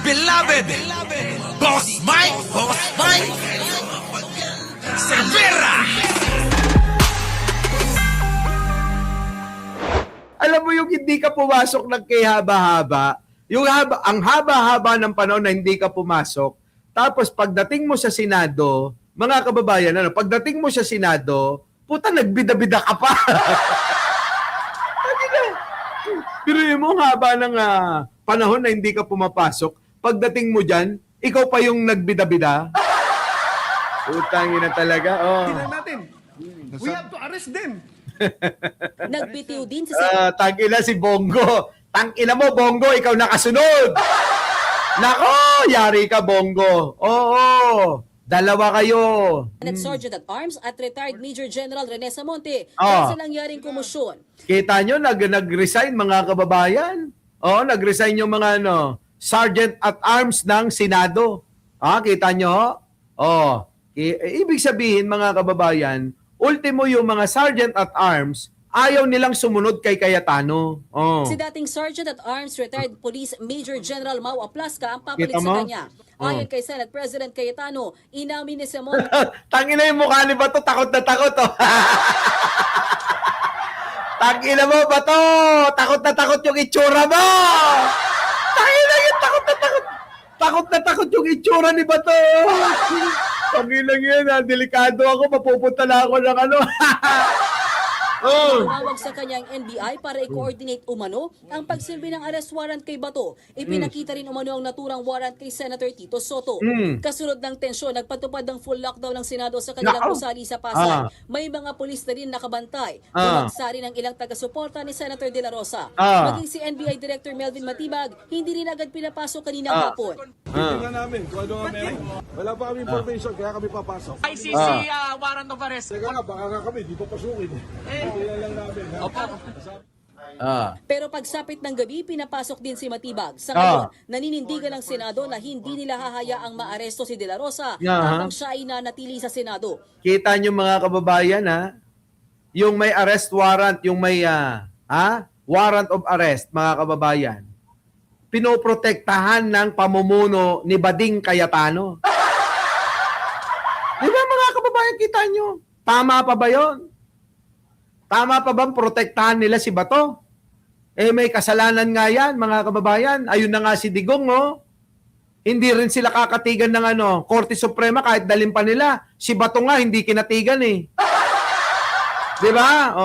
beloved, Boss Mike Cervera. Alam mo yung hindi ka pumasok ng kay haba-haba, ang haba-haba ng panahon na hindi ka pumasok, tapos pagdating mo sa Senado, mga kababayan, pagdating mo sa Senado, puta, nagbida-bida ka pa. Pero mo ang haba ng panahon na hindi ka pumapasok, pagdating mo dyan, ikaw pa yung nagbida-bida. Utangin na talaga. Oh. Tingnan natin. We have to arrest them. Nagbitiw din sa Tangina si Bongo. Tangina mo, Bongo, ikaw nakasunod. Nako, yari ka, Bongo. Oo, dalawa kayo. Senate Sergeant at Arms at retired Major General Rene Samonte Ah. sa nangyaring kumusyon. Kita nyo, nag-resign mga kababayan. Oo, nag-resign yung mga Sergeant at Arms ng Senado. Kita nyo? Ibig sabihin mga kababayan, ultimo yung mga Sergeant at Arms, ayaw nilang sumunod kay Cayetano. Si dating Sergeant at Arms retired Police Major General Mau Aplasca ang papalit Kita sa mo? kanya. Ayon kay Senate President Cayetano, inamin ni Samonte Tangina yung mukha ni Bato, takot na takot. Tangina mo, Bato! Takot na takot yung itsura mo! Tangina yun, takot na takot. Takot na takot yung itsura ni Bato. Tangina yun, delikado ako, mapupunta na ako ng tumawag sa kanyang NBI para i-coordinate umano ang pagsilbi ng arrest warrant kay Bato. Ipinakita rin umano ang naturang warrant kay Senator Tito Soto. Kasunod ng tensyon, nagpatupad ng full lockdown ng Senado sa kanilang Nako! gusali sa Pasay. May mga pulis na rin nakabantay. Bumagsa rin ang ilang taga-suporta ni Senator De La Rosa. Maging si NBI Director Melvin Matibag, hindi rin agad pinapasok kaninang hapon. Tingnan namin kung ano ang meron. Wala pa kami information, kaya kami papasok. ICC warrant of arrest. Teka nga, baka nga kami, di pa pasukin. Tingnan lang namin. Pero pagsapit ng gabi, pinapasok din si Matibag. Sa ngayon, naninindigan ng Senado na hindi nila hahayaang maaresto si De La Rosa habang siya ay nanatili sa Senado. Kita nyo mga kababayan, yung may arrest warrant, yung may warrant of arrest, mga kababayan, pinoprotektahan ng pamumuno ni Bading Cayetano. Di ba mga kababayan, kita nyo? Tama pa ba yun? Tama pa bang protektahan nila si Bato? May kasalanan nga yan, mga kababayan. Ayun na nga si Digong, Hindi rin sila kakatigan ng Korte Suprema kahit dalhin pa nila. Si Bato nga, hindi kinatigan Di ba?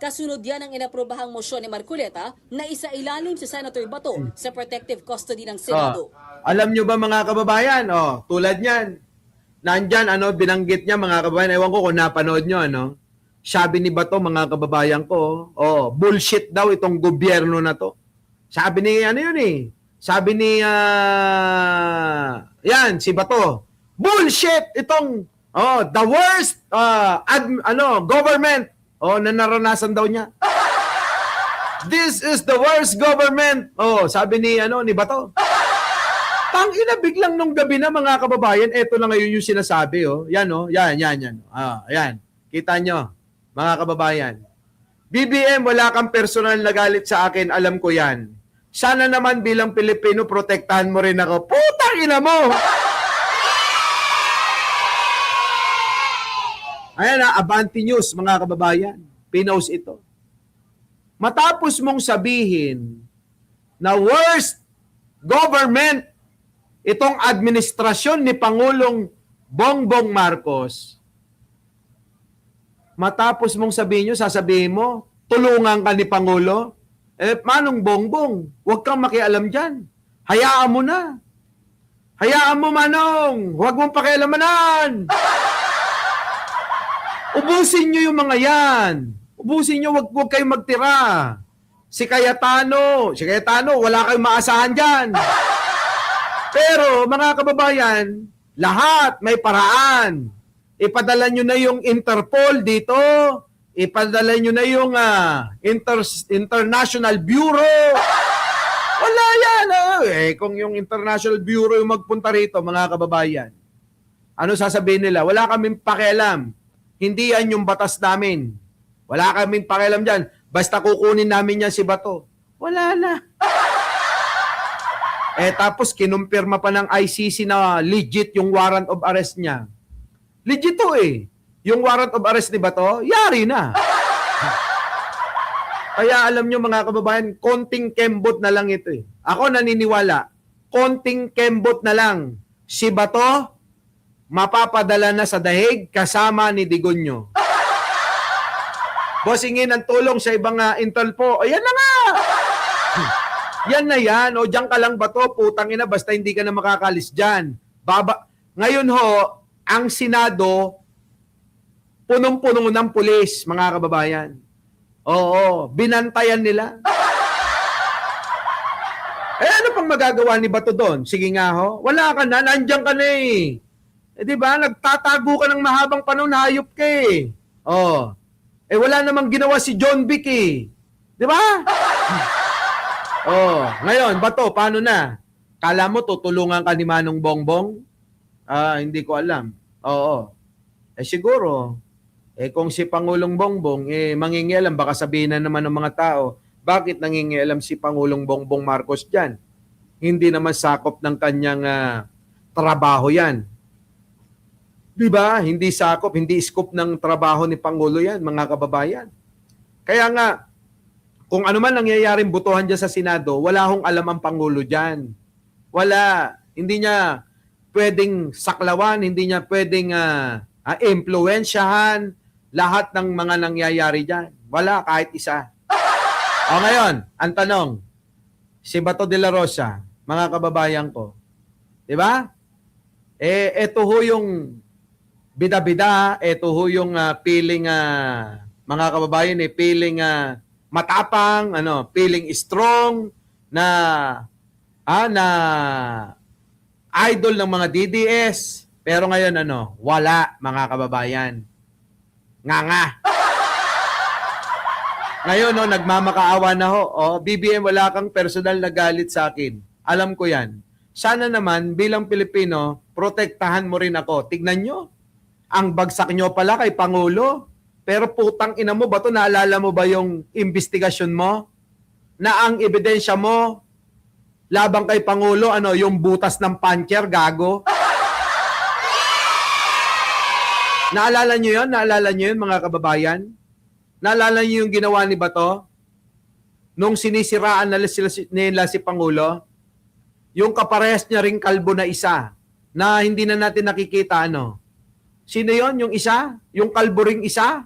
Kasunod yan ang inaprobahang mosyon ni Marcoleta na isailalim si Senator Bato sa protective custody ng Senado. Alam nyo ba mga kababayan? Tulad niyan. Nandyan, binanggit niya mga kababayan. Ewan ko kung napanood nyo, Sabi ni Bato, mga kababayan ko, bullshit daw itong gobyerno na to. Sabi ni, Sabi ni, si Bato, bullshit itong, the worst, government, na naranasan daw niya. This is the worst government. Sabi ni, ni Bato. Tangina, biglang nung gabi na, mga kababayan, eto na ngayon yung sinasabi, Yan, yan. Ayan, kita nyo. Mga kababayan, BBM, wala kang personal na galit sa akin, alam ko yan. Sana naman bilang Pilipino, protektahan mo rin ako. Putang ina mo! Ayan Abante News, mga kababayan. Pinost ito. Matapos mong sabihin na worst government itong administrasyon ni Pangulong Bongbong Marcos, matapos mong sasabihin mo, tulungan ka ni Pangulo, Manong Bongbong, huwag kang makialam dyan. Hayaan mo na. Hayaan mo, Manong. Huwag mong pakialamanan. Ubusin nyo yung mga yan. Ubusin nyo, huwag kayong magtira. Si Cayetano, wala kayong maasahan dyan. Pero, mga kababayan, lahat may paraan. Ipadala nyo na yung Interpol dito. Ipadala nyo na yung International Bureau. Wala yan. Kung yung International Bureau yung magpunta rito, mga kababayan, ano sasabihin nila? Wala kaming pakialam. Hindi yan yung batas namin. Wala kaming pakialam dyan. Basta kukunin namin yan si Bato. Wala na. Tapos kinumpirma pa ng ICC na legit yung warrant of arrest niya. Legit to eh. Yung warrant of arrest ni Bato, yari na. Kaya alam nyo mga kababayan, konting kembot na lang ito eh. Ako naniniwala, konting kembot na lang. Si Bato, mapapadala na sa dahig kasama ni Digonyo. Bossingin ng tulong sa ibang Interpol. Ayan na nga! Yan na yan. O diyan ka lang Bato, putang ina, basta hindi ka na makakalis dyan. Ngayon ho, ang Senado, punong-puno ng pulis, mga kababayan. Oo, binantayan nila. Ano pang magagawa ni Bato doon? Sige nga ho, wala ka na, nandiyan ka na eh. Di ba, nagtatago ka ng mahabang panahon, hayop ka eh. Oh. Wala namang ginawa si John Vic eh. Di ba? Oh, ngayon, Bato, paano na? Kala mo tutulungan ka ni Manong Bongbong? Hindi ko alam. Oo. Siguro, kung si Pangulong Bongbong, mangingialam, baka sabihin na naman ng mga tao, bakit nangingialam si Pangulong Bongbong Marcos dyan? Hindi naman sakop ng kanyang trabaho yan. Di ba? Hindi sakop, hindi scope ng trabaho ni Pangulo yan, mga kababayan. Kaya nga, kung ano man nangyayaring butuhan dyan sa Senado, wala hong alam ang Pangulo dyan. Wala. Hindi niya pwedeng saklawan, hindi niya pwedeng impluensyahan lahat ng mga nangyayari dyan. Wala kahit isa. O ngayon, ang tanong, si Bato de la Rosa, mga kababayan ko, di ba? Ito ho yung bida-bida, ito ho yung feeling, mga kababayan, feeling matapang, feeling strong, na idol ng mga DDS. Pero ngayon, wala, mga kababayan. Nga. Ngayon, nagmamakaawa na ho. BBM, wala kang personal na galit sa akin. Alam ko yan. Sana naman, bilang Pilipino, protektahan mo rin ako. Tignan nyo, ang bagsak nyo pala kay Pangulo. Pero putang ina mo, Bato, naalala mo ba yung investigasyon mo? Na ang ebidensya mo, labang kay Pangulo, yung butas ng puncher, gago? Naalala nyo yun? Naalala nyo yun, mga kababayan? Naalala nyo yung ginawa ni Bato? Nung sinisiraan nila si Pangulo? Yung kaparehas niya ring kalbo na isa, na hindi na natin nakikita, Sino yon? Yung isa? Yung kalbo ring isa?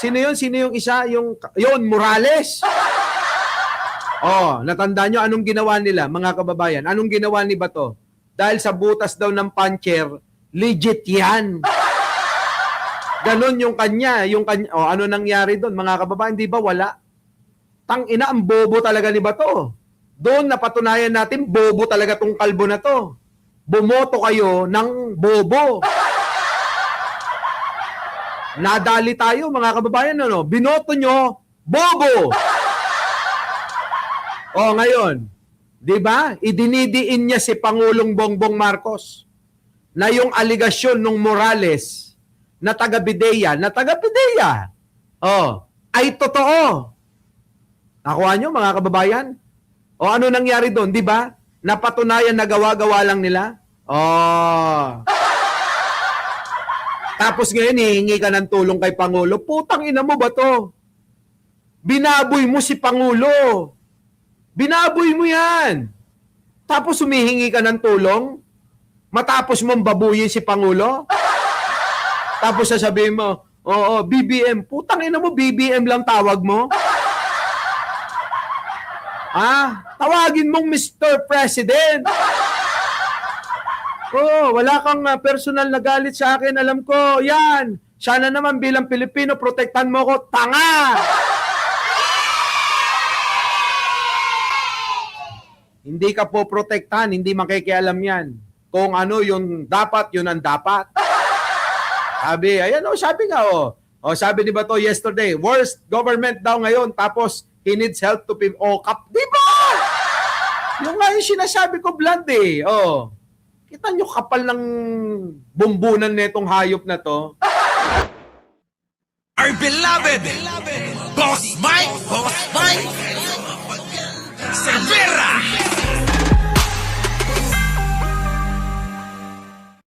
Sino yon? Sino yung isa? Yun, Morales. Natanda nyo anong ginawa nila, mga kababayan? Anong ginawa ni Bato? Dahil sa butas daw ng puncher, legit yan. Ganon yung kanya. Ano nangyari doon, mga kababayan? Di ba wala? Tangina, ang bobo talaga ni Bato. Doon napatunayan natin, bobo talaga tong kalbo na to. Bumoto kayo ng bobo. Nadali tayo, mga kababayan, binoto nyo, bobo. Ngayon, di ba? Idinidiin niya si Pangulong Bongbong Marcos na yung aligasyon ng Morales na taga-Bideya, ay totoo. Nakuha nyo, mga kababayan? Ano nangyari doon, di ba? Napatunayan na gawa-gawa lang nila? Tapos ngayon, hihingi ka ng tulong kay Pangulo. Putang ina mo ba to? Binaboy mo si Pangulo. Binaboy mo yan. Tapos humihingi ka ng tulong? Matapos mong babuyin si Pangulo? Tapos sasabihin mo, BBM. Putang ina mo, BBM lang tawag mo? Tawagin mong Mr. President. Wala kang personal na galit sa akin. Alam ko, yan. Sana naman bilang Pilipino, protektan mo ko. Tanga! Hindi ka po protektahan, hindi makikialam yan. Kung ano yung dapat, yun ang dapat. Sabi, sabi nga, sabi ni Bato yesterday, worst government daw ngayon, tapos he needs help to pay. Di ba? Yung nga yung sinasabi ko, blunt eh. Kita nyo kapal ng bumbunan netong hayop na to. Our beloved Boss Mike,